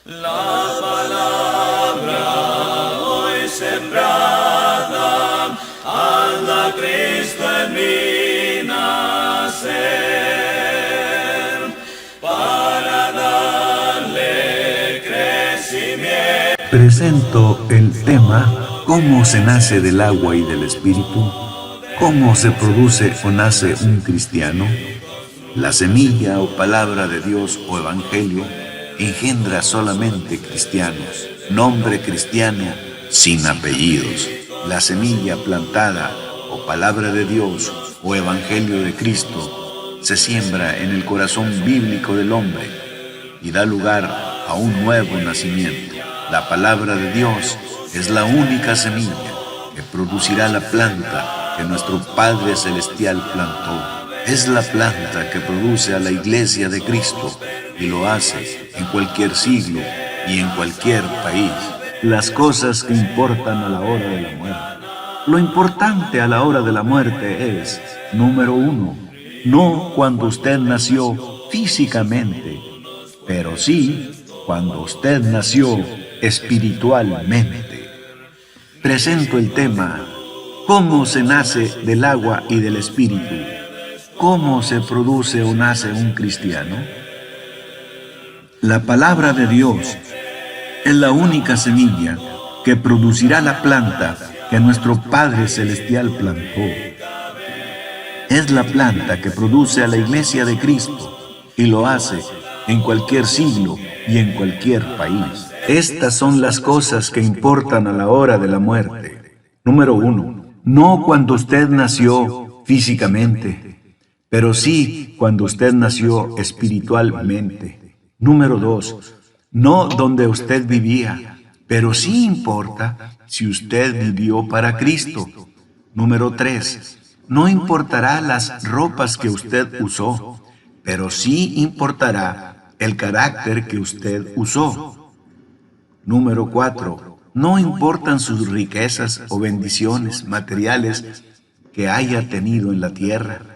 La palabra hoy sembrada, hazla Cristo en mí nacer, para darle crecimiento. Presento el tema ¿Cómo se nace del agua y del espíritu? ¿Cómo se produce o nace un cristiano? La semilla o palabra de Dios o evangelio engendra solamente cristianos, nombre cristiano sin apellidos. La semilla plantada o palabra de Dios o evangelio de Cristo se siembra en el corazón bíblico del hombre y da lugar a un nuevo nacimiento. La palabra de Dios es la única semilla que producirá la planta que nuestro Padre Celestial plantó. Es la planta que produce a la Iglesia de Cristo y lo hace en cualquier siglo y en cualquier país. Las cosas que importan a la hora de la muerte. Lo importante a la hora de la muerte es, número 1, no cuando usted nació físicamente, pero sí cuando usted nació espiritualmente. Presento el tema, ¿cómo se nace del agua y del espíritu? ¿Cómo se produce o nace un cristiano? La palabra de Dios es la única semilla que producirá la planta que nuestro Padre Celestial plantó. Es la planta que produce a la Iglesia de Cristo y lo hace en cualquier siglo y en cualquier país. Estas son las cosas que importan a la hora de la muerte. Número 1. No cuando usted nació físicamente, pero sí cuando usted nació espiritualmente. Número 2. No donde usted vivía, pero sí importa si usted vivió para Cristo. Número 3. No importará las ropas que usted usó, pero sí importará el carácter que usted usó. Número 4. No importan sus riquezas o bendiciones materiales que haya tenido en la tierra,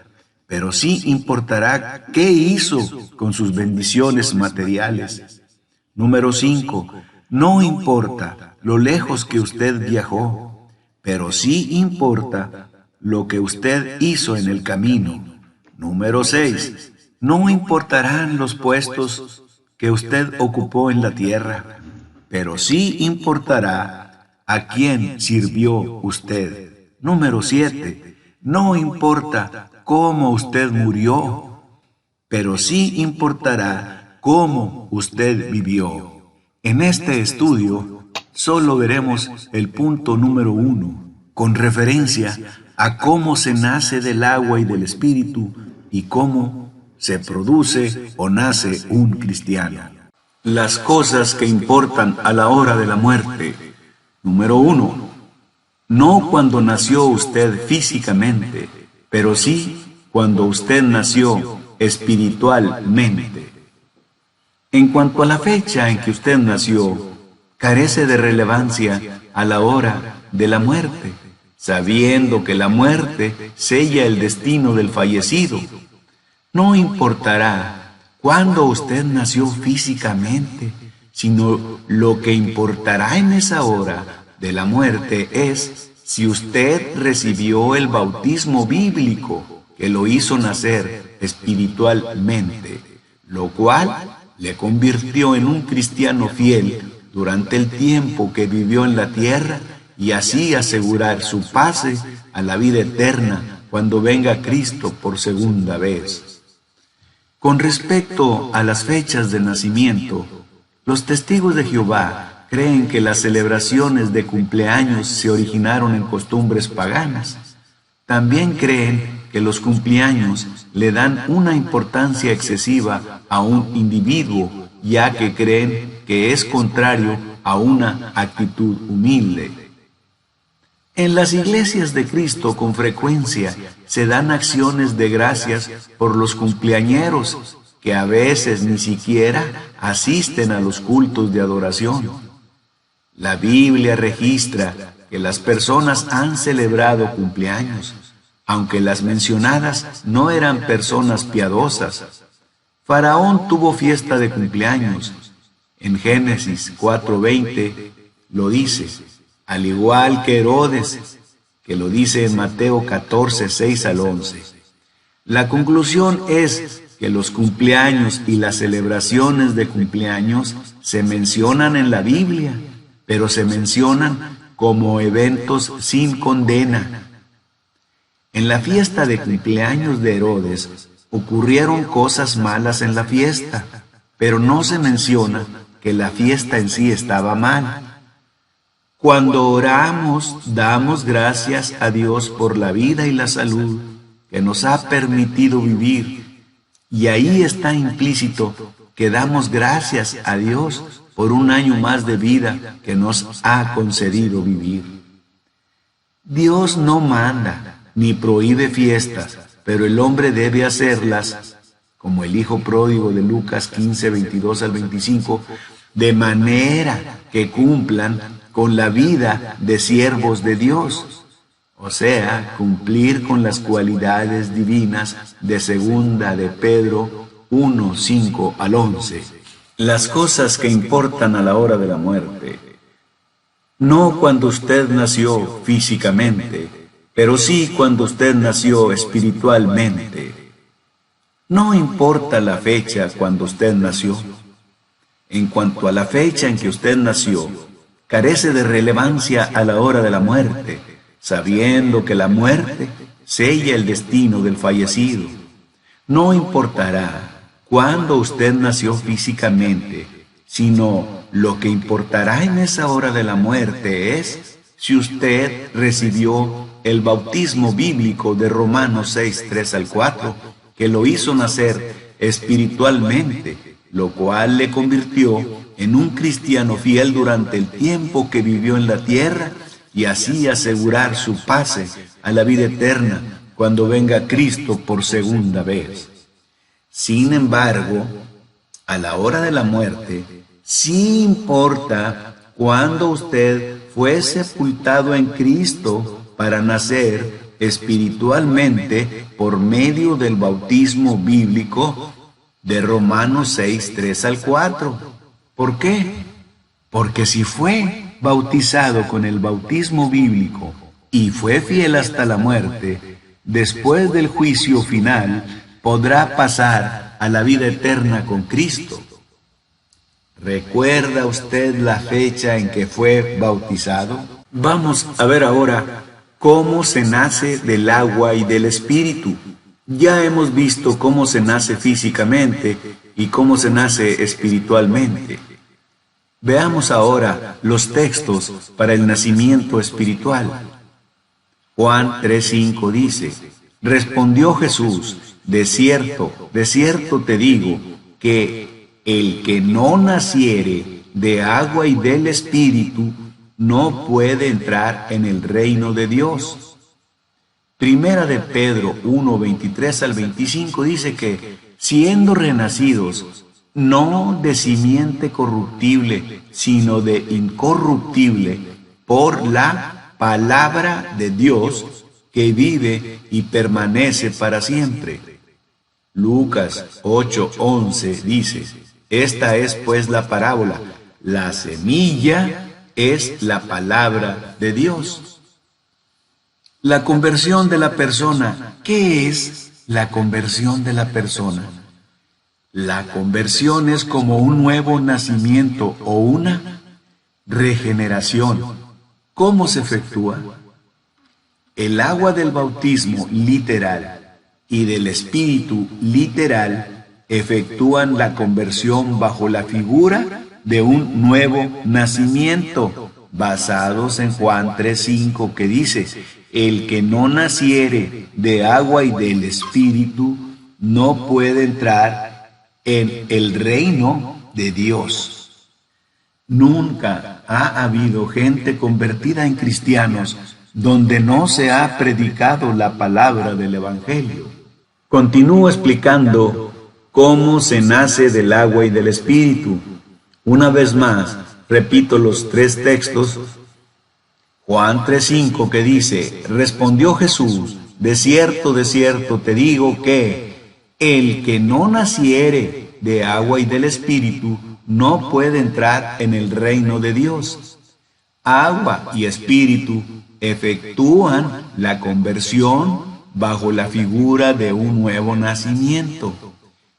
pero sí importará qué hizo con sus bendiciones materiales. Número 5. No importa lo lejos que usted viajó, pero sí importa lo que usted hizo en el camino. Número 6. No importarán los puestos que usted ocupó en la tierra, pero sí importará a quién sirvió usted. Número 7. No importa cómo usted murió, pero sí importará cómo usted vivió. En este estudio solo veremos el punto número 1, con referencia a cómo se nace del agua y del espíritu y cómo se produce o nace un cristiano. Las cosas que importan a la hora de la muerte. Número 1. No cuando nació usted físicamente, pero sí cuando usted nació espiritualmente. En cuanto a la fecha en que usted nació, carece de relevancia a la hora de la muerte, sabiendo que la muerte sella el destino del fallecido. No importará cuándo usted nació físicamente, sino lo que importará en esa hora de la muerte es si usted recibió el bautismo bíblico que lo hizo nacer espiritualmente, lo cual le convirtió en un cristiano fiel durante el tiempo que vivió en la tierra y así asegurar su pase a la vida eterna cuando venga Cristo por segunda vez. Con respecto a las fechas de nacimiento, los testigos de Jehová creen que las celebraciones de cumpleaños se originaron en costumbres paganas. También creen que los cumpleaños le dan una importancia excesiva a un individuo, ya que creen que es contrario a una actitud humilde. En las iglesias de Cristo con frecuencia se dan acciones de gracias por los cumpleañeros, que a veces ni siquiera asisten a los cultos de adoración. La Biblia registra que las personas han celebrado cumpleaños, aunque las mencionadas no eran personas piadosas. Faraón tuvo fiesta de cumpleaños. En Génesis 4:20 lo dice, al igual que Herodes, que lo dice en Mateo 14:6 al 11. La conclusión es que los cumpleaños y las celebraciones de cumpleaños se mencionan en la Biblia, pero se mencionan como eventos sin condena. En la fiesta de cumpleaños de Herodes ocurrieron cosas malas en la fiesta, pero no se menciona que la fiesta en sí estaba mal. Cuando oramos, damos gracias a Dios por la vida y la salud que nos ha permitido vivir, y ahí está implícito que damos gracias a Dios por un año más de vida que nos ha concedido vivir. Dios no manda ni prohíbe fiestas, pero el hombre debe hacerlas, como el hijo pródigo de Lucas 15:22 al 25, de manera que cumplan con la vida de siervos de Dios, o sea, cumplir con las cualidades divinas de segunda de Pedro 1:5 al 11. Las cosas que importan a la hora de la muerte. No cuando usted nació físicamente, pero sí cuando usted nació espiritualmente. No importa la fecha cuando usted nació. En cuanto a la fecha en que usted nació, carece de relevancia a la hora de la muerte, sabiendo que la muerte sella el destino del fallecido. No importará cuándo usted nació físicamente, sino lo que importará en esa hora de la muerte es si usted recibió el bautismo bíblico de Romanos 6:3 al 4, que lo hizo nacer espiritualmente, lo cual le convirtió en un cristiano fiel durante el tiempo que vivió en la tierra, y así asegurar su pase a la vida eterna cuando venga Cristo por segunda vez. Sin embargo, a la hora de la muerte, sí importa cuándo usted fue sepultado en Cristo para nacer espiritualmente por medio del bautismo bíblico de Romanos 6:3 al 4. ¿Por qué? Porque si fue bautizado con el bautismo bíblico y fue fiel hasta la muerte, después del juicio final podrá pasar a la vida eterna con Cristo. ¿Recuerda usted la fecha en que fue bautizado? Vamos a ver ahora cómo se nace del agua y del Espíritu. Ya hemos visto cómo se nace físicamente y cómo se nace espiritualmente. Veamos ahora los textos para el nacimiento espiritual. Juan 3:5 dice, respondió Jesús, de cierto te digo, que el que no naciere de agua y del Espíritu no puede entrar en el reino de Dios. Primera de Pedro 1:23 al 25 dice que, siendo renacidos, no de simiente corruptible, sino de incorruptible, por la palabra de Dios, que vive y permanece para siempre. Lucas 8:11 dice, esta es pues la parábola, la semilla es la palabra de Dios. La conversión de la persona. ¿Qué es la conversión de la persona? La conversión es como un nuevo nacimiento o una regeneración. ¿Cómo se efectúa? El agua del bautismo literal y del Espíritu literal efectúan la conversión bajo la figura de un nuevo nacimiento, basados en Juan 3:5, que dice, el que no naciere de agua y del Espíritu no puede entrar en el reino de Dios. Nunca ha habido gente convertida en cristianos donde no se ha predicado la palabra del Evangelio. Continúo explicando cómo se nace del agua y del Espíritu. Una vez más, repito los tres textos. Juan 3:5, que dice, respondió Jesús, de cierto te digo que el que no naciere de agua y del Espíritu no puede entrar en el reino de Dios. Agua y espíritu efectúan la conversión bajo la figura de un nuevo nacimiento.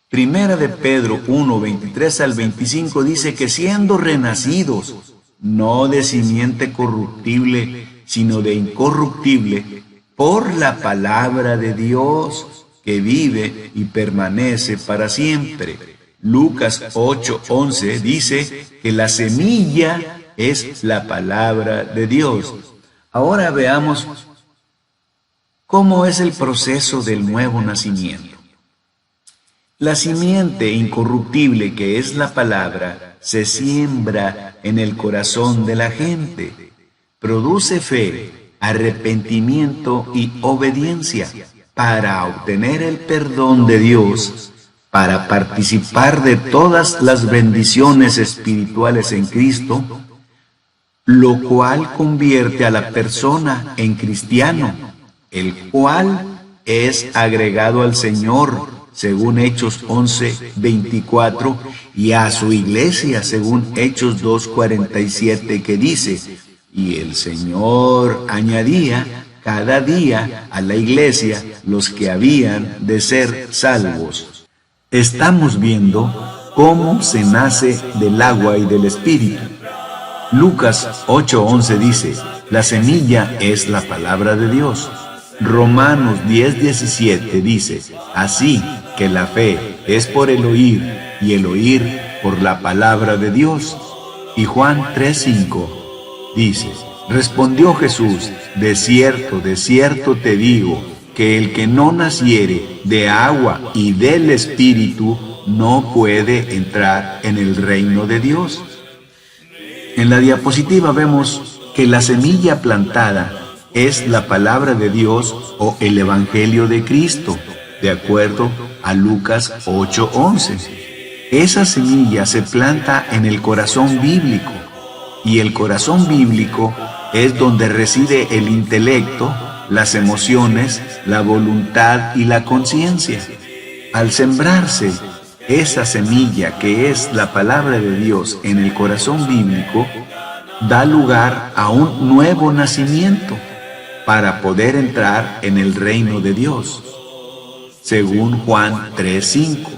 Primera de Pedro 1, 23 al 25 dice que siendo renacidos, no de simiente corruptible, sino de incorruptible, por la palabra de Dios, que vive y permanece para siempre. Lucas 8, 11 dice que la semilla es la palabra de Dios. Ahora veamos cómo es el proceso del nuevo nacimiento. La simiente incorruptible, que es la palabra, se siembra en el corazón de la gente. Produce fe, arrepentimiento y obediencia para obtener el perdón de Dios, para participar de todas las bendiciones espirituales en Cristo, lo cual convierte a la persona en cristiano, el cual es agregado al Señor, según Hechos 11, 24, y a su iglesia, según Hechos 2, 47, que dice: y el Señor añadía cada día a la iglesia los que habían de ser salvos. Estamos viendo cómo se nace del agua y del Espíritu. Lucas 8:11 dice: la semilla es la palabra de Dios. Romanos 10:17 dice: así que la fe es por el oír, y el oír por la palabra de Dios. Y Juan 3:5 dice: respondió Jesús: de cierto te digo, que el que no naciere de agua y del Espíritu no puede entrar en el reino de Dios. En la diapositiva vemos que la semilla plantada es la palabra de Dios o el Evangelio de Cristo, de acuerdo a Lucas 8:11. Esa semilla se planta en el corazón bíblico, y el corazón bíblico es donde reside el intelecto, las emociones, la voluntad y la conciencia. Al sembrarse esa semilla, que es la palabra de Dios, en el corazón bíblico, da lugar a un nuevo nacimiento para poder entrar en el reino de Dios, según Juan 3:5.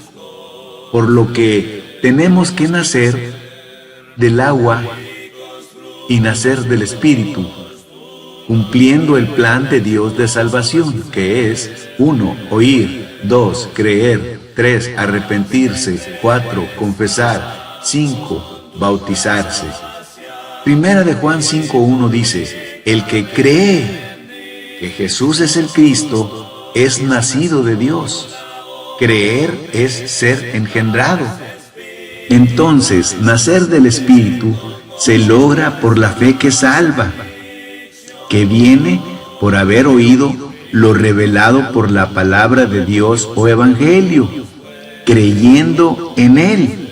Por lo que tenemos que nacer del agua y nacer del Espíritu, cumpliendo el plan de Dios de salvación, que es 1. Oír, 2. Creer, 3. Arrepentirse, 4. Confesar, 5. Bautizarse. Primera de Juan 5:1 dice: el que cree que Jesús es el Cristo es nacido de Dios. Creer es ser engendrado. Entonces, nacer del Espíritu se logra por la fe que salva, que viene por haber oído lo revelado por la palabra de Dios o Evangelio, creyendo en Él.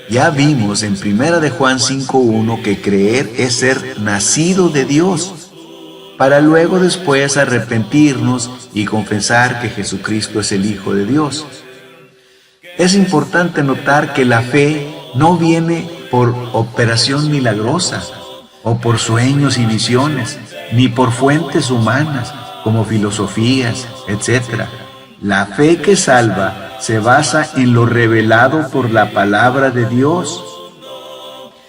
Ya vimos en 1 de Juan 5:1 que creer es ser nacido de Dios, para luego después arrepentirnos y confesar que Jesucristo es el Hijo de Dios. Es importante notar que la fe no viene por operación milagrosa, o por sueños y visiones, ni por fuentes humanas, como filosofías, etc. La fe que salva se basa en lo revelado por la palabra de Dios.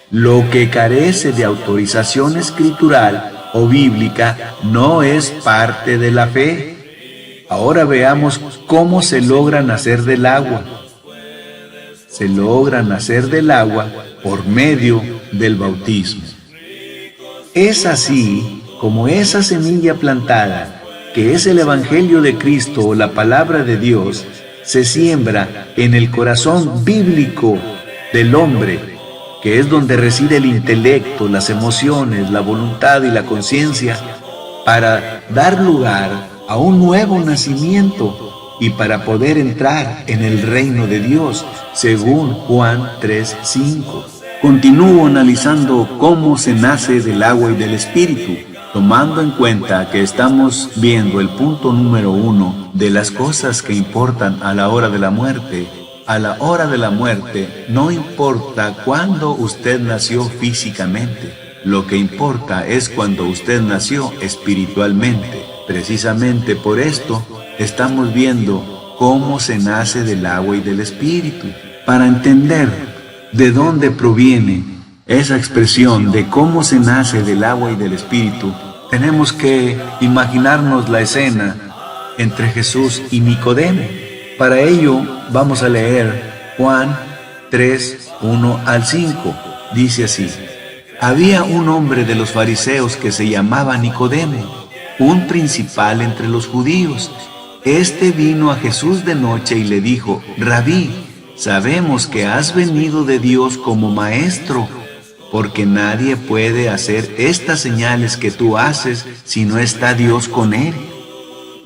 Lo que carece de autorización escritural o bíblica no es parte de la fe. Ahora veamos cómo se logra nacer del agua. Se logra nacer del agua por medio del bautismo. Es así como esa semilla plantada, que es el Evangelio de Cristo o la palabra de Dios, se siembra en el corazón bíblico del hombre, que es donde reside el intelecto, las emociones, la voluntad y la conciencia, para dar lugar a un nuevo nacimiento y para poder entrar en el reino de Dios, según Juan 3:5. Continúo analizando cómo se nace del agua y del Espíritu, tomando en cuenta que estamos viendo el punto número 1 de las cosas que importan a la hora de la muerte, a la hora de la muerte, no importa cuándo usted nació físicamente. Lo que importa es cuando usted nació espiritualmente. Precisamente por esto estamos viendo cómo se nace del agua y del espíritu. Para entender de dónde proviene esa expresión de cómo se nace del agua y del espíritu, tenemos que imaginarnos la escena entre Jesús y Nicodemo. Para ello vamos a leer Juan 3, 1 al 5. Dice así: había un hombre de los fariseos que se llamaba Nicodemo, un principal entre los judíos. Este vino a Jesús de noche y le dijo: Rabí, sabemos que has venido de Dios como maestro, porque nadie puede hacer estas señales que tú haces si no está Dios con él.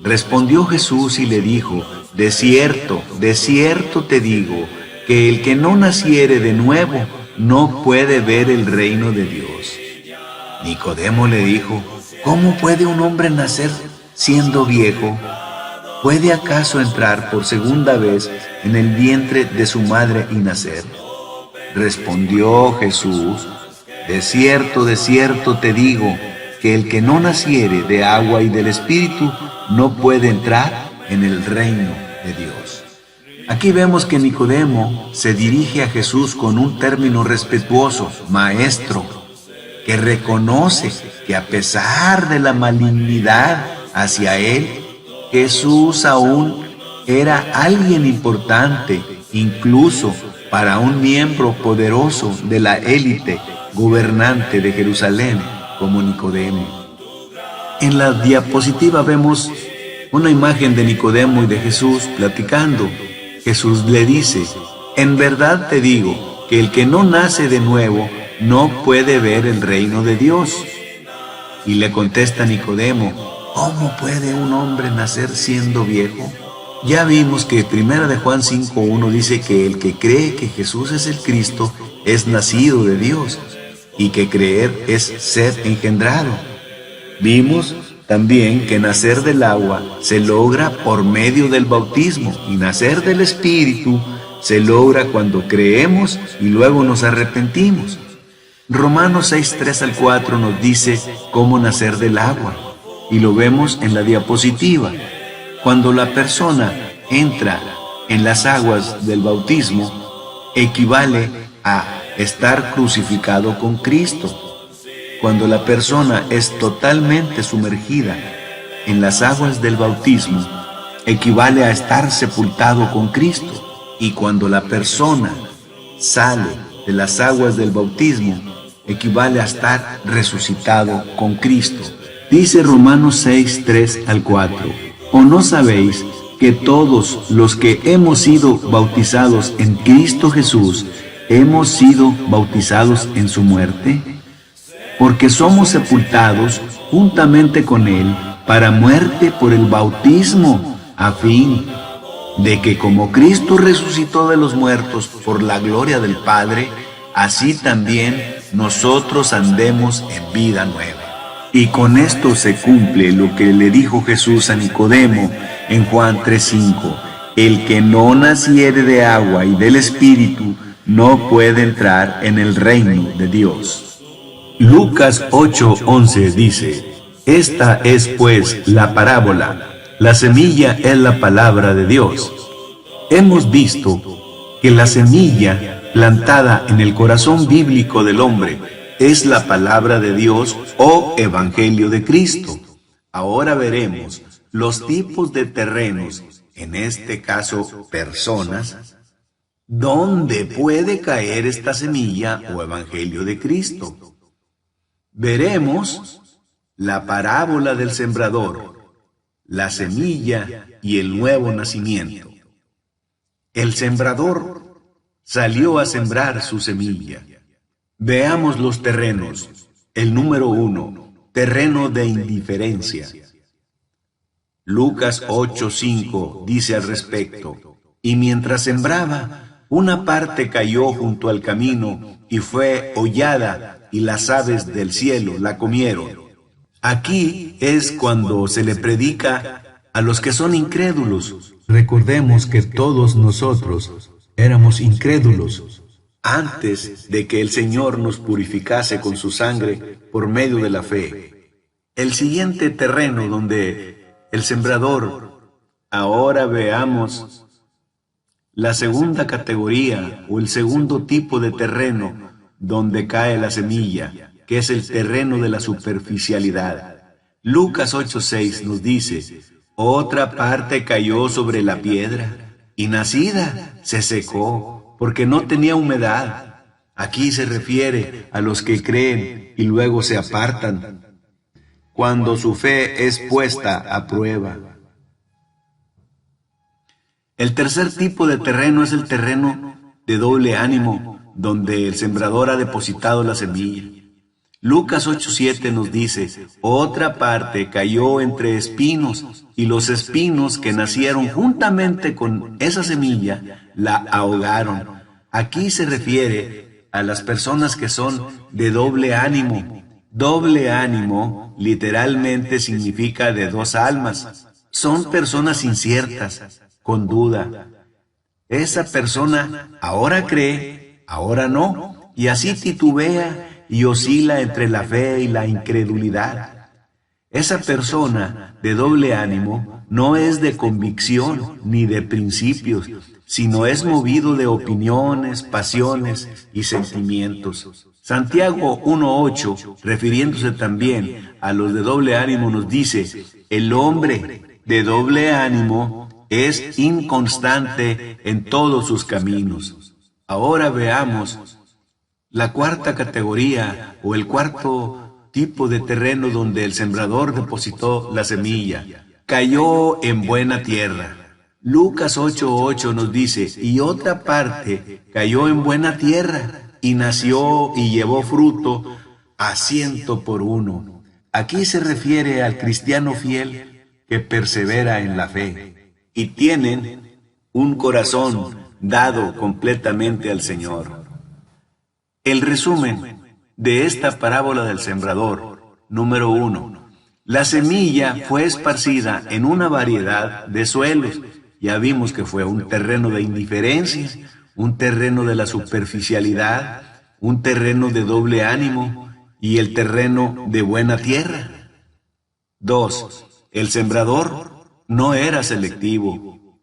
Respondió Jesús y le dijo: de cierto te digo, que el que no naciere de nuevo no puede ver el reino de Dios. Nicodemo le dijo: ¿cómo puede un hombre nacer siendo viejo? ¿Puede acaso entrar por segunda vez en el vientre de su madre y nacer? Respondió Jesús: de cierto te digo, que el que no naciere de agua y del Espíritu no puede entrar en el reino de Dios. Aquí vemos que Nicodemo se dirige a Jesús con un término respetuoso, maestro, que reconoce que a pesar de la malignidad hacia él, Jesús aún era alguien importante, incluso para un miembro poderoso de la élite gobernante de Jerusalén como Nicodemo. En la diapositiva vemos una imagen de Nicodemo y de Jesús platicando. Jesús le dice: en verdad te digo que el que no nace de nuevo no puede ver el reino de Dios. Y le contesta Nicodemo: ¿cómo puede un hombre nacer siendo viejo? Ya vimos que 1 de Juan 5:1 dice que el que cree que Jesús es el Cristo es nacido de Dios, y que creer es ser engendrado. Vimos también que nacer del agua se logra por medio del bautismo, y nacer del Espíritu se logra cuando creemos y luego nos arrepentimos. Romanos 6, 3 al 4 nos dice cómo nacer del agua, y lo vemos en la diapositiva. Cuando la persona entra en las aguas del bautismo, equivale a estar crucificado con Cristo. Cuando la persona es totalmente sumergida en las aguas del bautismo, equivale a estar sepultado con Cristo. Y cuando la persona sale de las aguas del bautismo, equivale a estar resucitado con Cristo. Dice Romanos 6, 3 al 4: ¿o no sabéis que todos los que hemos sido bautizados en Cristo Jesús, hemos sido bautizados en su muerte? Porque somos sepultados juntamente con Él para muerte por el bautismo, a fin de que como Cristo resucitó de los muertos por la gloria del Padre, así también nosotros andemos en vida nueva. Y con esto se cumple lo que le dijo Jesús a Nicodemo en Juan 3:5: el que no naciere de agua y del Espíritu no puede entrar en el reino de Dios. Lucas 8:11 dice: esta es pues la parábola. La semilla es la palabra de Dios. Hemos visto que la semilla plantada en el corazón bíblico del hombre es la palabra de Dios o evangelio de Cristo. Ahora veremos los tipos de terrenos, en este caso personas, donde puede caer esta semilla o evangelio de Cristo. Veremos la parábola del sembrador, la semilla y el nuevo nacimiento. El sembrador salió a sembrar su semilla. Veamos los terrenos. El número 1, terreno de indiferencia. Lucas 8:5 dice al respecto: y mientras sembraba, una parte cayó junto al camino y fue hollada, y las aves del cielo la comieron. Aquí es cuando se le predica a los que son incrédulos. Recordemos que todos nosotros éramos incrédulos antes de que el Señor nos purificase con su sangre por medio de la fe. El siguiente terreno donde el sembrador, ahora veamos la segunda categoría o el segundo tipo de terreno donde cae la semilla, que es el terreno de la superficialidad. Lucas 8:6 nos dice: otra parte cayó sobre la piedra y nacida se secó porque no tenía humedad. Aquí se refiere a los que creen y luego se apartan cuando su fe es puesta a prueba. El tercer tipo de terreno es el terreno de doble ánimo, donde el sembrador ha depositado la semilla. Lucas 8:7 nos dice: otra parte cayó entre espinos, y los espinos que nacieron juntamente con esa semilla la ahogaron. Aquí se refiere a las personas que son de doble ánimo. Doble ánimo literalmente significa de dos almas. Son personas inciertas, con duda. Esa persona ahora cree, ahora no, y así titubea y oscila entre la fe y la incredulidad. Esa persona de doble ánimo no es de convicción ni de principios, sino es movido de opiniones, pasiones y sentimientos. Santiago 1:8, refiriéndose también a los de doble ánimo, nos dice: el hombre de doble ánimo es inconstante en todos sus caminos. Ahora veamos la cuarta categoría o el cuarto tipo de terreno donde el sembrador depositó la semilla. Cayó en buena tierra. Lucas 8:8 nos dice: y otra parte cayó en buena tierra y nació y llevó fruto a 100 por 1. Aquí se refiere al cristiano fiel que persevera en la fe y tienen un corazón dado completamente al Señor. El resumen de esta parábola del sembrador. Número 1. La semilla fue esparcida en una variedad de suelos. Ya vimos que fue un terreno de indiferencia, un terreno de la superficialidad, un terreno de doble ánimo y el terreno de buena tierra. 2. El sembrador no era selectivo.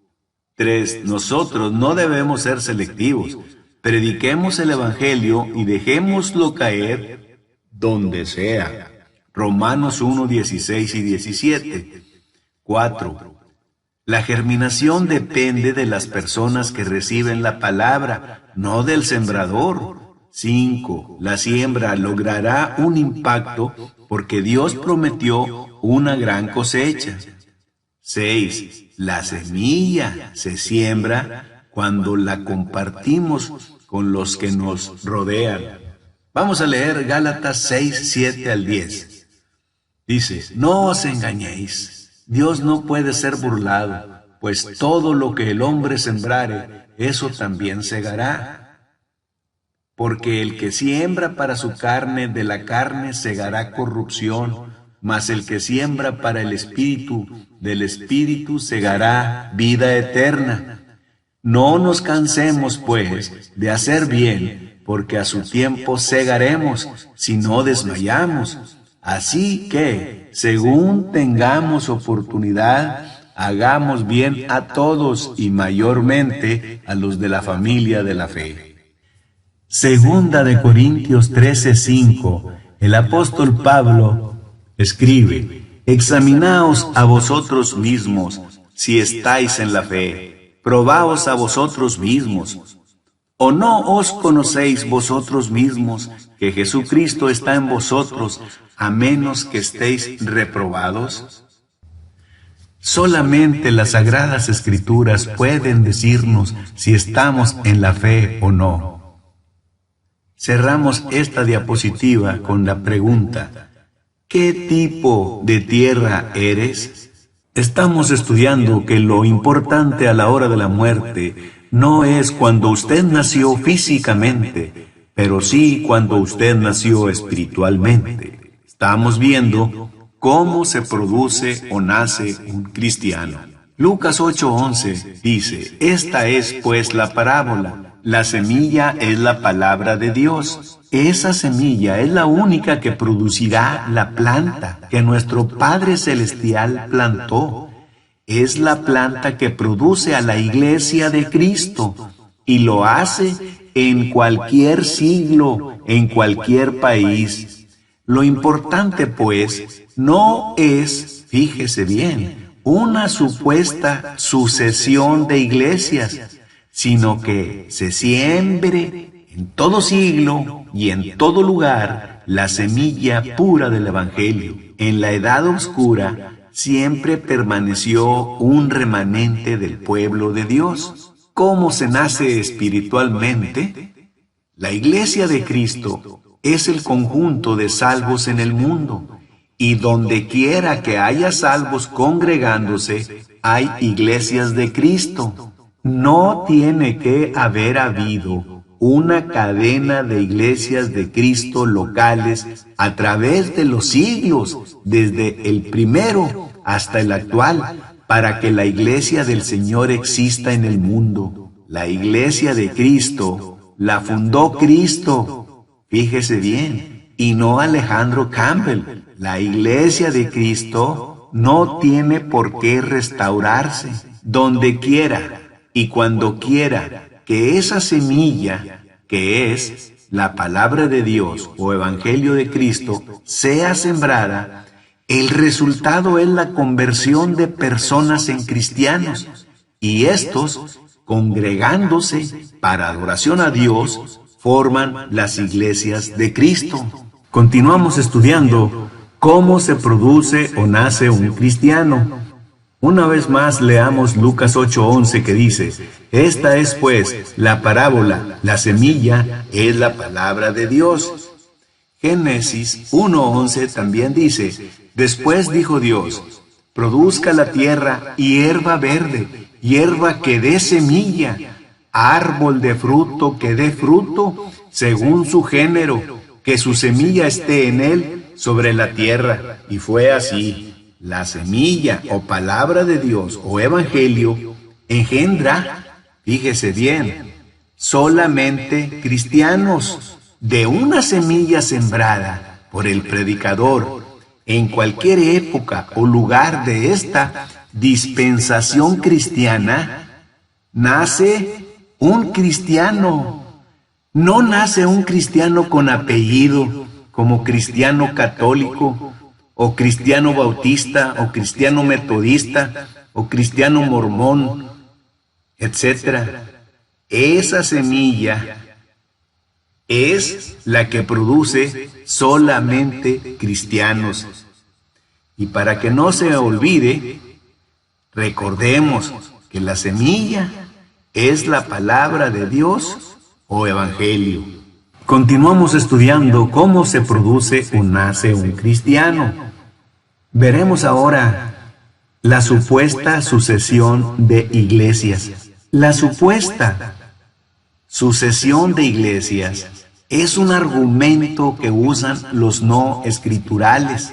3. Nosotros no debemos ser selectivos. Prediquemos el Evangelio y dejémoslo caer donde sea. Romanos 1:16 y 17. 4. La germinación depende de las personas que reciben la palabra, no del sembrador. 5. La siembra logrará un impacto porque Dios prometió una gran cosecha. 6. La semilla se siembra cuando la compartimos con los que nos rodean. Vamos a leer Gálatas 6:7 al 10. Dice: no os engañéis, Dios no puede ser burlado, pues todo lo que el hombre sembrare, eso también segará. Porque el que siembra para su carne, de la carne segará corrupción, mas el que siembra para el Espíritu, del Espíritu segará vida eterna. No nos cansemos, pues, de hacer bien, porque a su tiempo segaremos, si no desmayamos. Así que, según tengamos oportunidad, hagamos bien a todos y mayormente a los de la familia de la fe. Segunda de Corintios 13:5, el apóstol Pablo escribe: examinaos a vosotros mismos si estáis en la fe, probaos a vosotros mismos. ¿O no os conocéis vosotros mismos que Jesucristo está en vosotros, a menos que estéis reprobados? Solamente las Sagradas Escrituras pueden decirnos si estamos en la fe o no. Cerramos esta diapositiva con la pregunta: ¿qué tipo de tierra eres? Estamos estudiando que lo importante a la hora de la muerte no es cuando usted nació físicamente, pero sí cuando usted nació espiritualmente. Estamos viendo cómo se produce o nace un cristiano. Lucas 8:11 dice, esta es pues la parábola. La semilla es la palabra de Dios. Esa semilla es la única que producirá la planta que nuestro Padre Celestial plantó. Es la planta que produce a la iglesia de Cristo y lo hace en cualquier siglo, en cualquier país. Lo importante, pues, no es, fíjese bien, una supuesta sucesión de iglesias, sino que se siembre en todo siglo y en todo lugar la semilla pura del Evangelio. En la edad oscura siempre permaneció un remanente del pueblo de Dios. ¿Cómo se nace espiritualmente? La iglesia de Cristo es el conjunto de salvos en el mundo. Y donde quiera que haya salvos congregándose, hay iglesias de Cristo. No tiene que haber habido una cadena de iglesias de Cristo locales a través de los siglos, desde el primero hasta el actual, para que la iglesia del Señor exista en el mundo. La iglesia de Cristo la fundó Cristo, fíjese bien, y no Alejandro Campbell. La iglesia de Cristo no tiene por qué restaurarse. Donde quiera y cuando quiera que esa semilla, que es la palabra de Dios o evangelio de Cristo, sea sembrada, el resultado es la conversión de personas en cristianos, y estos, congregándose para adoración a Dios, forman las iglesias de Cristo. Continuamos estudiando ¿cómo se produce o nace un cristiano? Una vez más leamos Lucas 8:11 que dice, esta es pues la parábola, la semilla es la palabra de Dios. Génesis 1:11 también dice, después dijo Dios, produzca la tierra hierba verde, hierba que dé semilla, árbol de fruto que dé fruto, según su género, que su semilla esté en él, sobre la tierra. Y fue así. La semilla o palabra de Dios o evangelio engendra, fíjese bien, solamente cristianos. De una semilla sembrada por el predicador en cualquier época o lugar de esta dispensación cristiana, nace un cristiano. No nace un cristiano con apellido, como cristiano católico, o cristiano bautista, o cristiano metodista, o cristiano mormón, etc. Esa semilla es la que produce solamente cristianos. Y para que no se olvide, recordemos que la semilla es la palabra de Dios o evangelio. Continuamos estudiando cómo se produce o nace un cristiano. Veremos ahora la supuesta sucesión de iglesias. La supuesta sucesión de iglesias es un argumento que usan los no escriturales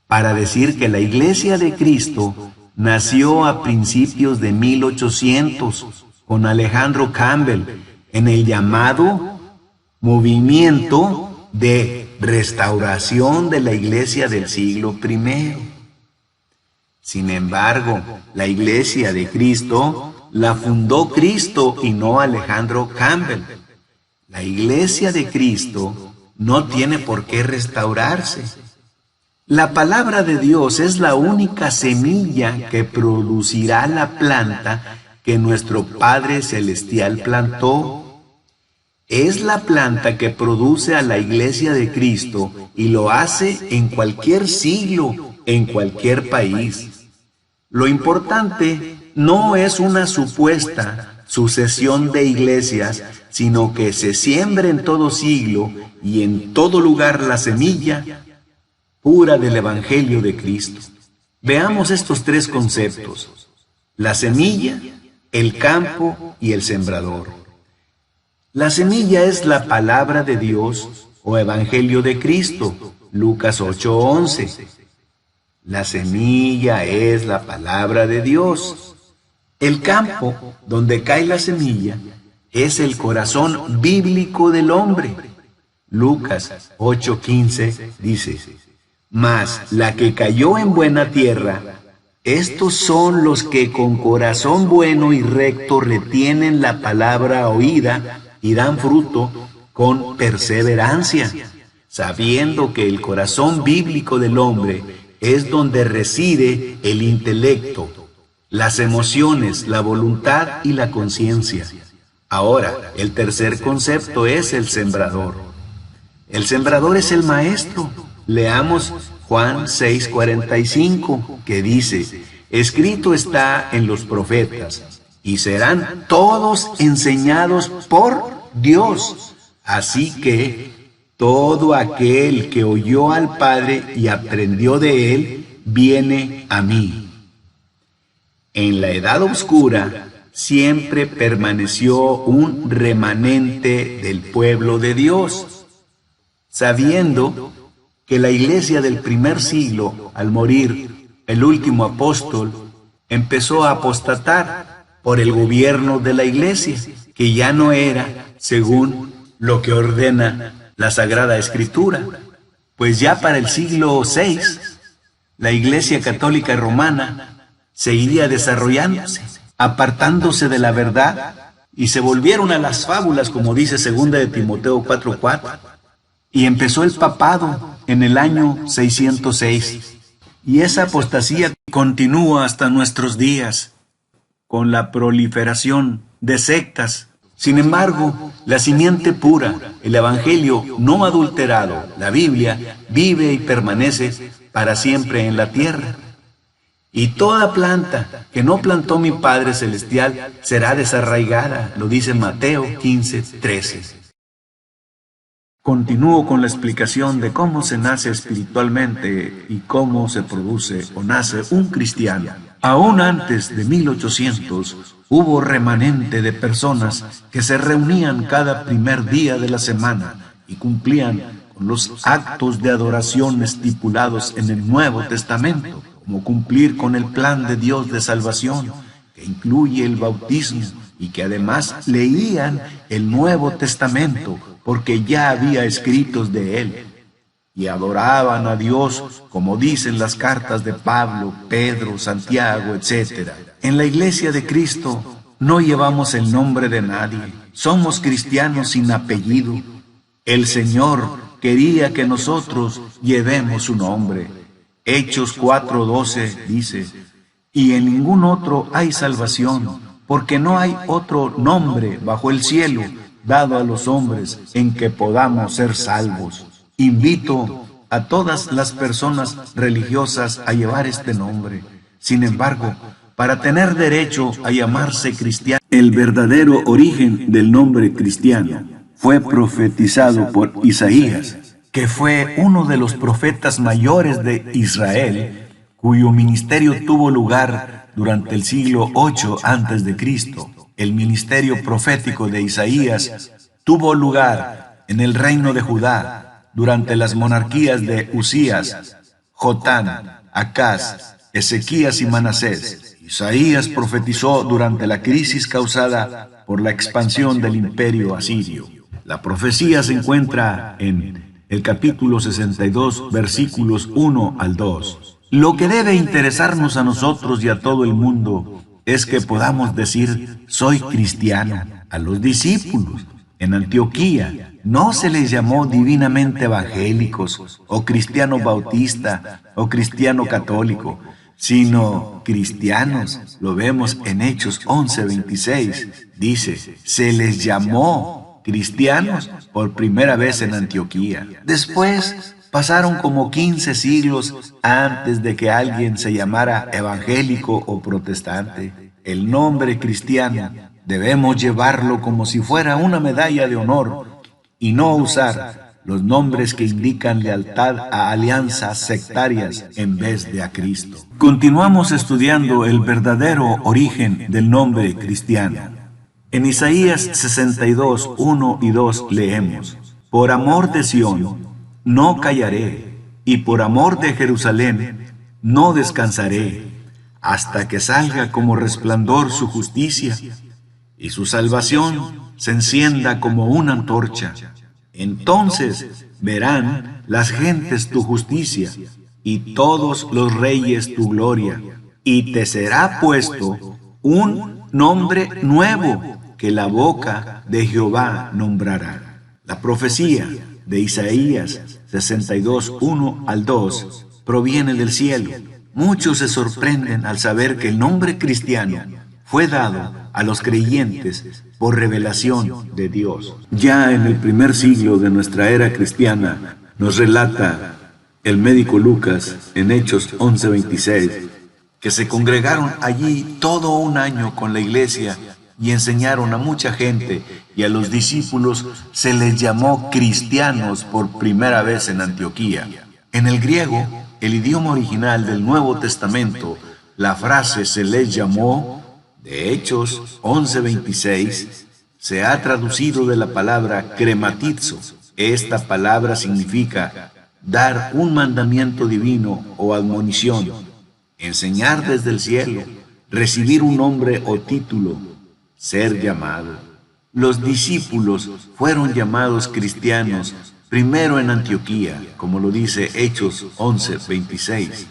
para decir que la iglesia de Cristo nació a principios de 1800 con Alejandro Campbell en el llamado movimiento de restauración de la iglesia del siglo I. Sin embargo, la iglesia de Cristo la fundó Cristo y no Alejandro Campbell. La iglesia de Cristo no tiene por qué restaurarse. La palabra de Dios es la única semilla que producirá la planta que nuestro Padre Celestial plantó. Es la planta que produce a la iglesia de Cristo y lo hace en cualquier siglo, en cualquier país. Lo importante no es una supuesta sucesión de iglesias, sino que se siembre en todo siglo y en todo lugar la semilla pura del Evangelio de Cristo. Veamos estos tres conceptos: la semilla, el campo y el sembrador. La semilla es la palabra de Dios o evangelio de Cristo, Lucas 8:11. La semilla es la palabra de Dios. El campo donde cae la semilla es el corazón bíblico del hombre. Lucas 8:15 dice: mas la que cayó en buena tierra, estos son los que con corazón bueno y recto retienen la palabra oída y dan fruto con perseverancia, sabiendo que el corazón bíblico del hombre es donde reside el intelecto, las emociones, la voluntad y la conciencia. Ahora, el tercer concepto es el sembrador. El sembrador es el maestro. Leamos Juan 6:45, que dice: escrito está en los profetas, y serán todos enseñados por Dios. Así que todo aquel que oyó al Padre y aprendió de él, viene a mí. En la edad oscura siempre permaneció un remanente del pueblo de Dios, sabiendo que la iglesia del primer siglo, al morir el último apóstol, empezó a apostatar por el gobierno de la iglesia, que ya no era según lo que ordena la Sagrada Escritura, pues ya para el siglo VI, la Iglesia Católica Romana seguiría desarrollándose, apartándose de la verdad, y se volvieron a las fábulas, como dice 2 de Timoteo 4:4, y empezó el papado en el año 606, y esa apostasía continúa hasta nuestros días, con la proliferación de sectas. Sin embargo, la simiente pura, el Evangelio no adulterado, la Biblia, vive y permanece para siempre en la tierra. Y toda planta que no plantó mi Padre Celestial será desarraigada, lo dice Mateo 15:13. Continúo con la explicación de cómo se nace espiritualmente y cómo se produce o nace un cristiano. Aún antes de 1800, hubo remanente de personas que se reunían cada primer día de la semana y cumplían con los actos de adoración estipulados en el Nuevo Testamento, como cumplir con el plan de Dios de salvación, que incluye el bautismo, y que además leían el Nuevo Testamento, porque ya había escritos de él, y adoraban a Dios, como dicen las cartas de Pablo, Pedro, Santiago, etc. En la Iglesia de Cristo no llevamos el nombre de nadie, somos cristianos sin apellido. El Señor quería que nosotros llevemos su nombre. Hechos 4:12 dice: y en ningún otro hay salvación, porque no hay otro nombre bajo el cielo dado a los hombres en que podamos ser salvos. Invito a todas las personas religiosas a llevar este nombre. Sin embargo, para tener derecho a llamarse cristiano, el verdadero origen del nombre cristiano fue profetizado por Isaías, que fue uno de los profetas mayores de Israel, cuyo ministerio tuvo lugar durante el siglo VIII a.C. El ministerio profético de Isaías tuvo lugar en el reino de Judá durante las monarquías de Usías, Jotán, Acaz, Ezequías y Manasés. Isaías profetizó durante la crisis causada por la expansión del imperio asirio. La profecía se encuentra en el capítulo 62, versículos 1 al 2. Lo que debe interesarnos a nosotros y a todo el mundo es que podamos decir: soy cristiano. A los discípulos en Antioquía no se les llamó divinamente evangélicos, o cristiano bautista, o cristiano católico, sino cristianos. Lo vemos en Hechos 11:26. Dice: se les llamó cristianos por primera vez en Antioquía. Después pasaron como 15 siglos antes de que alguien se llamara evangélico o protestante. El nombre cristiano debemos llevarlo como si fuera una medalla de honor y no usar los nombres que indican lealtad a alianzas sectarias en vez de a Cristo. Continuamos estudiando el verdadero origen del nombre cristiano. En Isaías 62, 1 y 2 leemos: por amor de Sión no callaré, y por amor de Jerusalén no descansaré hasta que salga como resplandor su justicia y su salvación se encienda como una antorcha. Entonces verán las gentes tu justicia y todos los reyes tu gloria, y te será puesto un nombre nuevo que la boca de Jehová nombrará. La profecía de Isaías 62, 1 al 2 proviene del cielo. Muchos se sorprenden al saber que el nombre cristiano fue dado a los creyentes por revelación de Dios. Ya en el primer siglo de nuestra era cristiana, nos relata el médico Lucas en Hechos 11:26, que se congregaron allí todo un año con la iglesia y enseñaron a mucha gente, y a los discípulos se les llamó cristianos por primera vez en Antioquía. En el griego, el idioma original del Nuevo Testamento, la frase se les llamó, de Hechos 11:26, se ha traducido de la palabra crematizo. Esta palabra significa dar un mandamiento divino o admonición, enseñar desde el cielo, recibir un nombre o título, ser llamado. Los discípulos fueron llamados cristianos primero en Antioquía, como lo dice Hechos 11:26.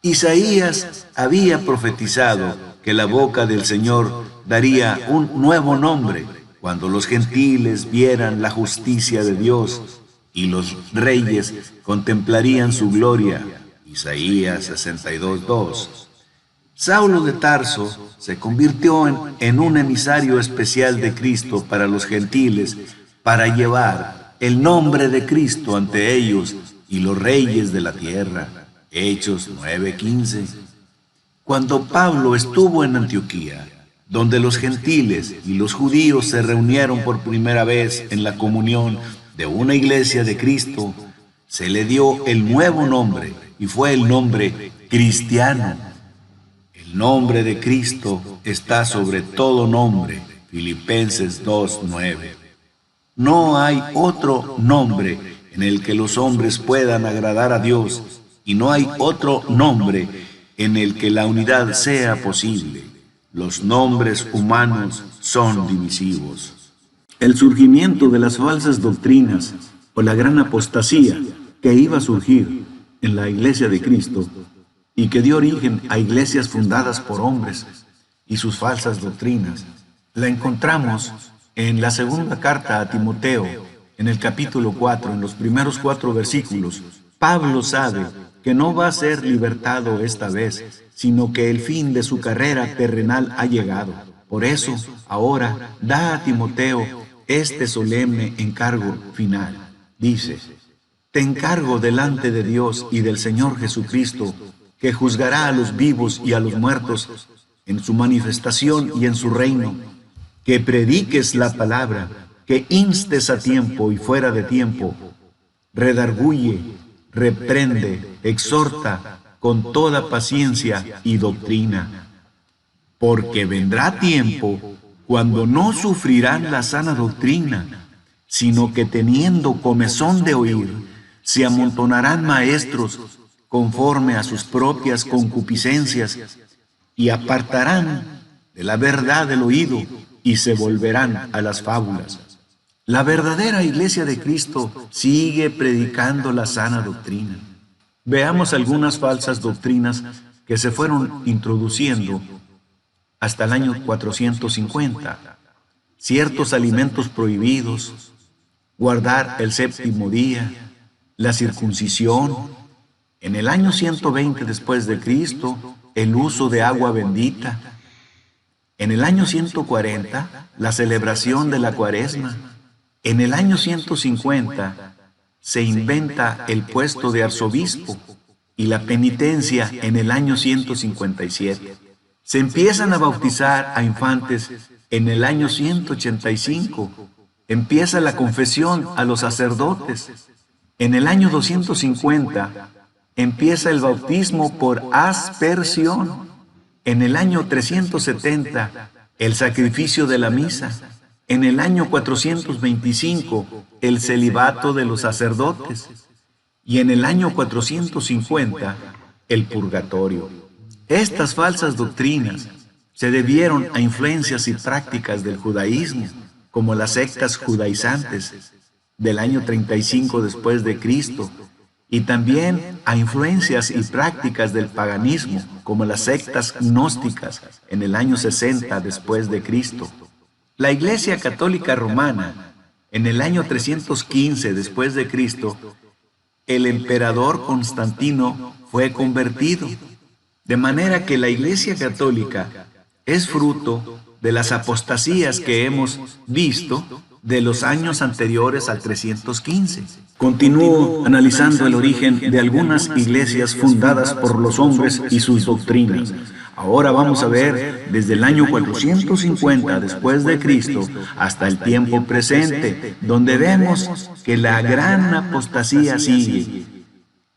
Isaías había profetizado que la boca del Señor daría un nuevo nombre cuando los gentiles vieran la justicia de Dios y los reyes contemplarían su gloria. Isaías 62:2. Saulo de Tarso se convirtió en un emisario especial de Cristo para los gentiles, para llevar el nombre de Cristo ante ellos y los reyes de la tierra. Hechos 9:15. Cuando Pablo estuvo en Antioquía, donde los gentiles y los judíos se reunieron por primera vez en la comunión de una iglesia de Cristo, se le dio el nuevo nombre y fue el nombre cristiano. El nombre de Cristo está sobre todo nombre. Filipenses 2:9. No hay otro nombre en el que los hombres puedan agradar a Dios, y no hay otro nombre en el que la unidad sea posible. Los nombres humanos son divisivos. El surgimiento de las falsas doctrinas o la gran apostasía que iba a surgir en la iglesia de Cristo y que dio origen a iglesias fundadas por hombres y sus falsas doctrinas, la encontramos en la segunda carta a Timoteo, en el capítulo 4, en los primeros 4 versículos. Pablo sabe que no va a ser libertado esta vez, sino que el fin de su carrera terrenal ha llegado. Por eso, ahora, da a Timoteo este solemne encargo final. Dice: te encargo delante de Dios y del Señor Jesucristo, que juzgará a los vivos y a los muertos en su manifestación y en su reino, que prediques la palabra, que instes a tiempo y fuera de tiempo, redarguye, reprende, exhorta con toda paciencia y doctrina. Porque vendrá tiempo cuando no sufrirán la sana doctrina, sino que teniendo comezón de oír, se amontonarán maestros conforme a sus propias concupiscencias, y apartarán de la verdad el oído, y se volverán a las fábulas. La verdadera iglesia de Cristo sigue predicando la sana doctrina. Veamos algunas falsas doctrinas que se fueron introduciendo hasta el año 450. Ciertos alimentos prohibidos, guardar el séptimo día, la circuncisión. En el año 120 después de Cristo, el uso de agua bendita. En el año 140, la celebración de la Cuaresma. En el año 150, se inventa el puesto de arzobispo y la penitencia en el año 157. Se empiezan a bautizar a infantes en el año 185. Empieza la confesión a los sacerdotes. En el año 250 empieza el bautismo por aspersión. En el año 370 el sacrificio de la misa. En el año 425 el celibato de los sacerdotes. Y en el año 450 el purgatorio. Estas falsas doctrinas se debieron a influencias y prácticas del judaísmo, como las sectas judaizantes del año 35 después de Cristo, y también a influencias y prácticas del paganismo, como las sectas gnósticas en el año 60 después de Cristo. La Iglesia Católica Romana, en el año 315 después de Cristo, el emperador Constantino fue convertido, de manera que la Iglesia Católica es fruto de las apostasías que hemos visto de los años anteriores al 315. Continúo analizando el origen de algunas iglesias fundadas por los hombres y sus doctrinas. Ahora vamos a ver desde el año 450 después de Cristo hasta el tiempo presente, donde vemos que la gran apostasía sigue,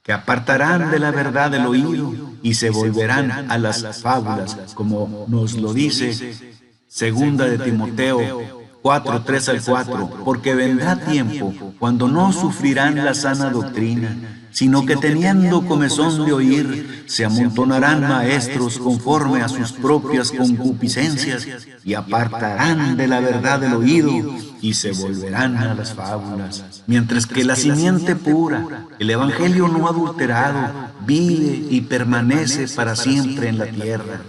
que apartarán de la verdad el oído y se volverán a las fábulas, como nos lo dice Segunda de Timoteo 4, 3 al 4, porque vendrá tiempo cuando no sufrirán la sana doctrina, sino que teniendo comezón de oír, se amontonarán maestros conforme a sus propias concupiscencias y apartarán de la verdad el oído y se volverán a las fábulas. Mientras que la simiente pura, el evangelio no adulterado, vive y permanece para siempre en la tierra.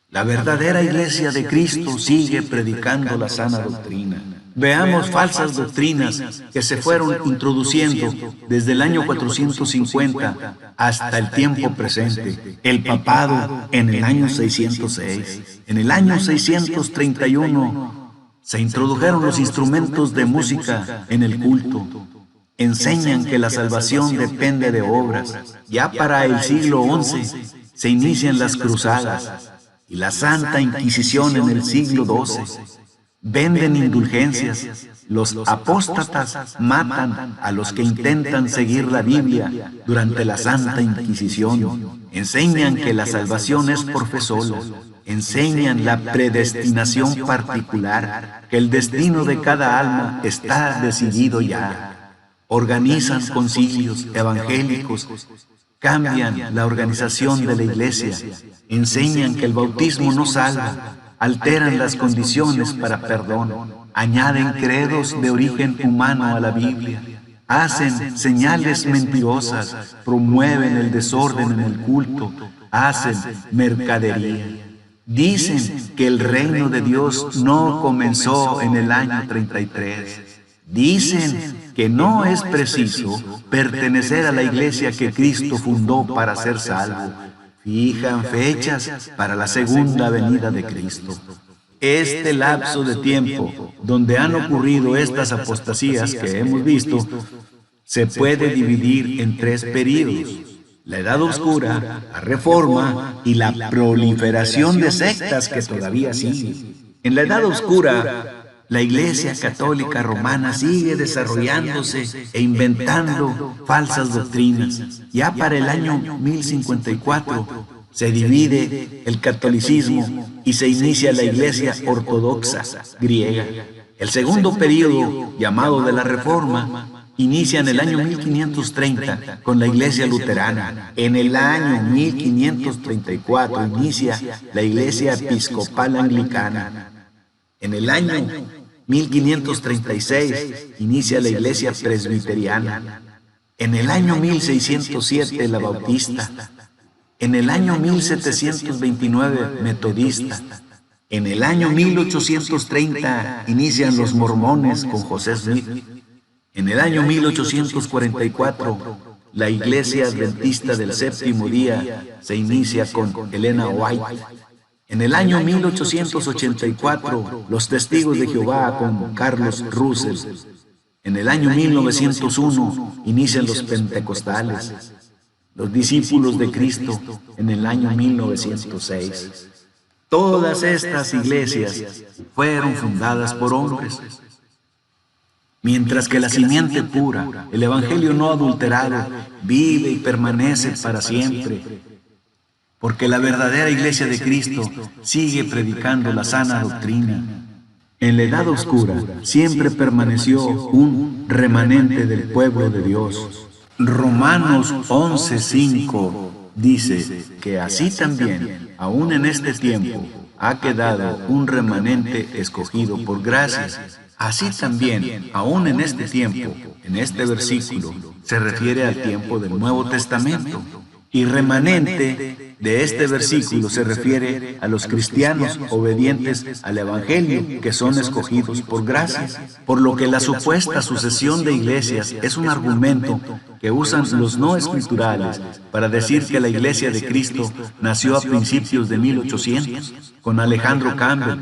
La verdadera iglesia de Cristo sigue predicando la sana doctrina. Veamos falsas doctrinas que se fueron introduciendo desde el año 450 hasta el tiempo presente. El papado en el año 606. En el año 631 se introdujeron los instrumentos de música en el culto. Enseñan que la salvación depende de obras. Ya para el siglo XI se inician las cruzadas y la Santa Inquisición en el siglo XII. Venden indulgencias. Los apóstatas matan a los que intentan seguir la Biblia durante la Santa Inquisición. Enseñan que la salvación es por fe sola. Enseñan la predestinación particular, que el destino de cada alma está decidido ya. Organizan concilios evangélicos, cambian la organización de la iglesia, enseñan que el bautismo no salva, alteran las condiciones para perdón, añaden credos de origen humano a la Biblia, hacen señales mentirosas, promueven el desorden en el culto, hacen mercadería. Dicen que el reino de Dios no comenzó en el año 33. Dicen que no es preciso pertenecer a la iglesia que Cristo fundó para ser salvo. Fijan fechas para la segunda venida de Cristo. Este lapso de tiempo donde han ocurrido estas apostasías que hemos visto se puede dividir en tres períodos: la Edad Oscura, la Reforma y la proliferación de sectas que todavía siguen. En la Edad Oscura, la Iglesia Católica Romana sigue desarrollándose e inventando falsas doctrinas. Ya para el año 1054 se divide el catolicismo y se inicia la Iglesia Ortodoxa griega. El segundo período, llamado de la Reforma, inicia en el año 1530 con la Iglesia Luterana. En el año 1534 inicia la Iglesia Episcopal Anglicana. En el año 1536 inicia la Iglesia Presbiteriana. En el año 1607 la Bautista. En el año 1729 Metodista. En el año 1830 inician los mormones con José Smith. En el año 1844 la Iglesia Adventista del Séptimo Día se inicia con Elena White. En el año 1884, los Testigos de Jehová con Carlos Russell. En el año 1901, inician los Pentecostales. Los Discípulos de Cristo en el año 1906. Todas estas iglesias fueron fundadas por hombres. Mientras que la simiente pura, el evangelio no adulterado, vive y permanece para siempre. Porque la verdadera iglesia de Cristo sigue predicando la sana doctrina. En la Edad Oscura siempre permaneció un remanente del pueblo de Dios. Romanos 11:5 dice que así también, aún en este tiempo, ha quedado un remanente escogido por gracia. Así también, aún en este tiempo, en este versículo, se refiere al tiempo del Nuevo Testamento. Y remanente de este versículo se refiere a los cristianos obedientes al Evangelio, que son escogidos por gracia. Por lo que la supuesta sucesión de iglesias es un argumento que usan los no escriturales para decir que la Iglesia de Cristo nació a principios de 1800, con Alejandro Campbell,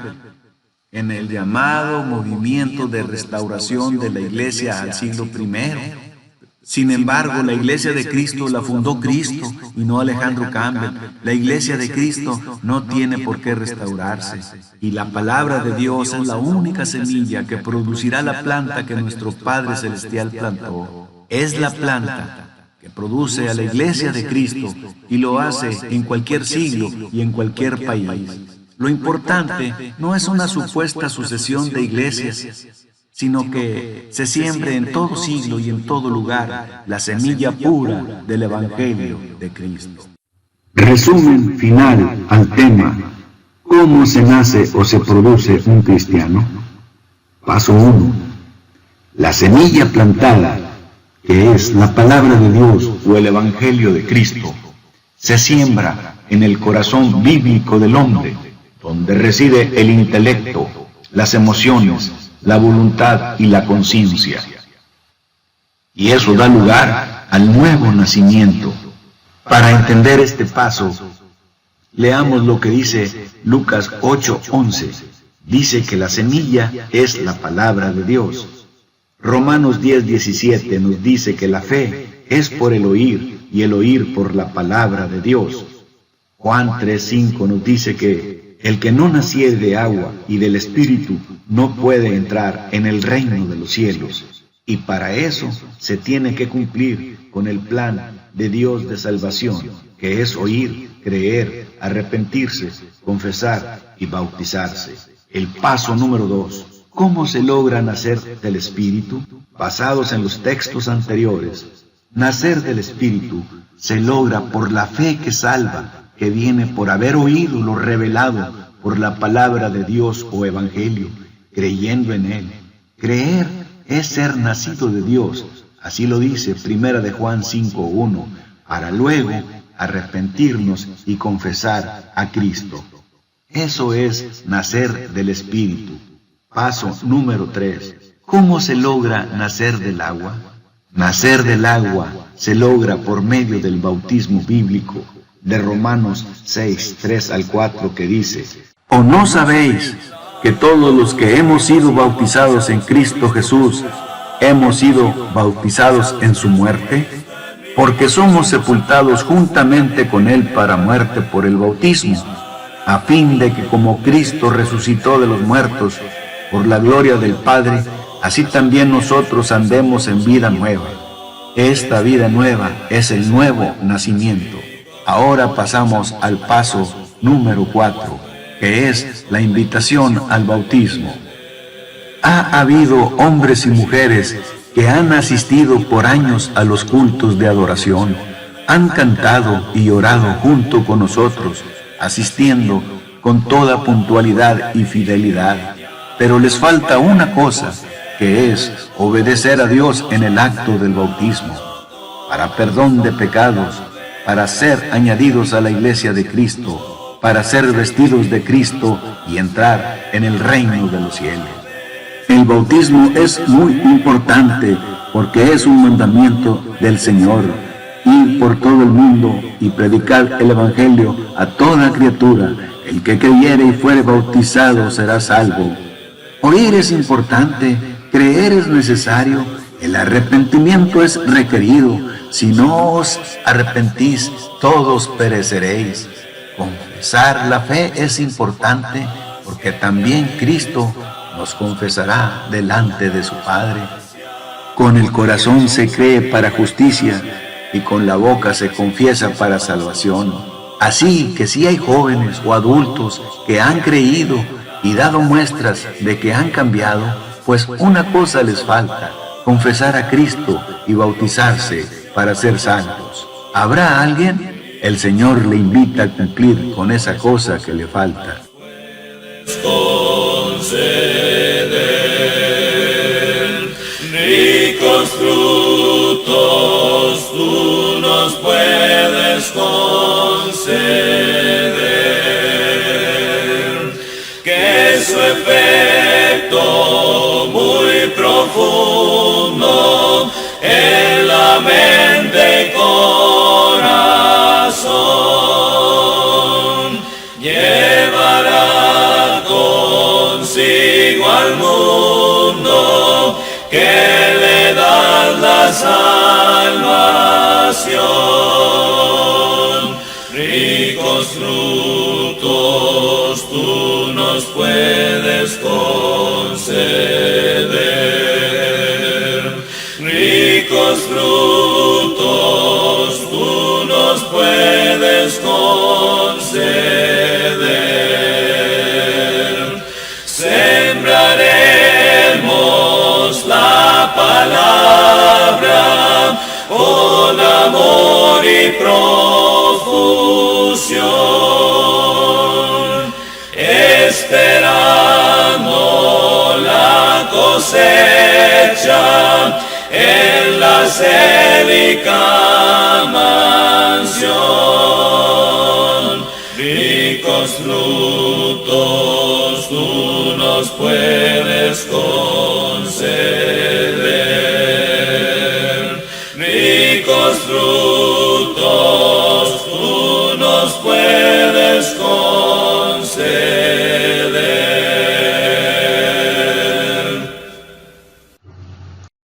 en el llamado movimiento de restauración de la Iglesia al siglo I. Sin embargo, la Iglesia de Cristo la fundó Cristo y no Alejandro Campbell. La Iglesia de Cristo no tiene por qué restaurarse. Y la palabra de Dios es la única semilla que producirá la planta que nuestro Padre Celestial plantó. Es la planta que produce a la Iglesia de Cristo y lo hace en cualquier siglo y en cualquier país. Lo importante no es una supuesta sucesión de iglesias, sino que se siembre en todo siglo y en todo lugar la semilla pura del Evangelio de Cristo. Resumen final al tema: ¿cómo se nace o se produce un cristiano? Paso 1. La semilla plantada, que es la palabra de Dios o el Evangelio de Cristo, se siembra en el corazón bíblico del hombre, donde reside el intelecto, las emociones, la voluntad y la conciencia. Y eso da lugar al nuevo nacimiento. Para entender este paso, leamos lo que dice Lucas 8:11. Dice que la semilla es la palabra de Dios. Romanos 10:17 nos dice que la fe es por el oír y el oír por la palabra de Dios. Juan 3:5 nos dice que el que no naciere de agua y del Espíritu no puede entrar en el reino de los cielos. Y para eso se tiene que cumplir con el plan de Dios de salvación, que es oír, creer, arrepentirse, confesar y bautizarse. El paso número 2. ¿Cómo se logra nacer del Espíritu? Basados en los textos anteriores, nacer del Espíritu se logra por la fe que salva, que viene por haber oído lo revelado por la palabra de Dios o Evangelio, creyendo en Él. Creer es ser nacido de Dios, así lo dice 1 de Juan 5:1, para luego arrepentirnos y confesar a Cristo. Eso es nacer del Espíritu. Paso número 3. ¿Cómo se logra nacer del agua? Nacer del agua se logra por medio del bautismo bíblico de Romanos 6:3-4, que dice: ¿O no sabéis que todos los que hemos sido bautizados en Cristo Jesús hemos sido bautizados en su muerte? Porque somos sepultados juntamente con Él para muerte por el bautismo, a fin de que como Cristo resucitó de los muertos por la gloria del Padre, así también nosotros andemos en vida nueva. Esta vida nueva es el nuevo nacimiento. Ahora pasamos al paso número 4, que es la invitación al bautismo. Ha habido hombres y mujeres que han asistido por años a los cultos de adoración, han cantado y orado junto con nosotros, asistiendo con toda puntualidad y fidelidad, pero les falta una cosa, que es obedecer a Dios en el acto del bautismo, para perdón de pecados, para ser añadidos a la Iglesia de Cristo, para ser vestidos de Cristo y entrar en el reino de los cielos. El bautismo es muy importante porque es un mandamiento del Señor: ir por todo el mundo y predicar el Evangelio a toda criatura. El que creyere y fuere bautizado será salvo. Oír es importante, creer es necesario, el arrepentimiento es requerido. Si no os arrepentís, todos pereceréis. Confesar la fe es importante, porque también Cristo nos confesará delante de su Padre. Con el corazón se cree para justicia, y con la boca se confiesa para salvación. Así que si hay jóvenes o adultos que han creído y dado muestras de que han cambiado, pues una cosa les falta: confesar a Cristo y bautizarse para ser santos. ¿Habrá alguien? El Señor le invita a cumplir con esa cosa que le falta. Conceder ricos frutos, tú nos puedes conceder, que su efecto muy profundo en la mente y corazón llevará consigo al mundo que le da la salvación. Ricos frutos tú nos puedes conceder, ricos frutos tú nos puedes conceder. Sembraremos la palabra con amor y profusión, esperando la cosecha en la célica mansión. Ricos frutos tú nos puedes conceder, ricos frutos